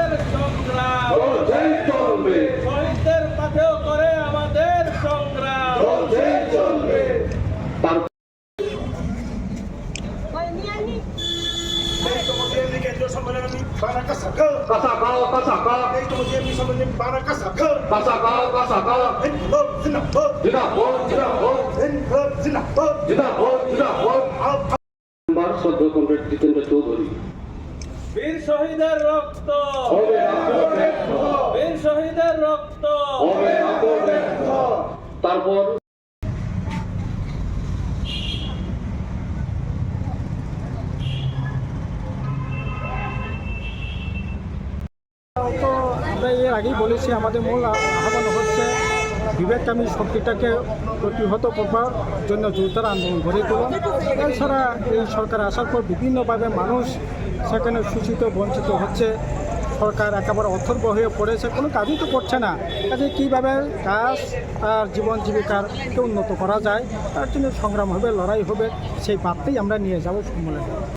আমাদের সংগ্রাম চলছেই চলবে, শহীদদের পাথেও করে আমাদের সংগ্রাম চলছেই চলবে। তার Kemudian kemudian Sammilani para kasaka কাসাকাও কাসাকা, kemudian Sammilani para kasaka কাসাকাও কাসাকা, Enhub zinahub জিন্দাবাদ জিন্দাবাদ Enhub zinahub জিন্দাবাদ জিন্দাবাদ। মেম্বার শ্রদ্ধেয় কমরেড জিতেন্দ্র চৌধুরী। বীর শহীদের রক্ত হবে আত্মব্যর্থ, বীর শহীদের রক্ত হবে আত্মব্যর্থ। তারপর তো আমরা এর আগেই বলেছি আমাদের মূল আহ্বান হচ্ছে বিবেককামী শক্তিটাকে প্রতিহত করবার জন্য জোরদার আন্দোলন গড়ে তোলা। এছাড়া এই সরকার আসার পর বিভিন্নভাবে মানুষ সেখানে শোষিত বঞ্চিত হচ্ছে। সরকার একেবারে অথর্ব হয়ে পড়েছে, কোনো কাজই তো করছে না। কাজে কীভাবে কাজ আর জীবন জীবিকাকে উন্নত করা যায় তার জন্য সংগ্রাম হবে, লড়াই হবে, সেই বার্তাই আমরা নিয়ে যাব সম্মেলনে।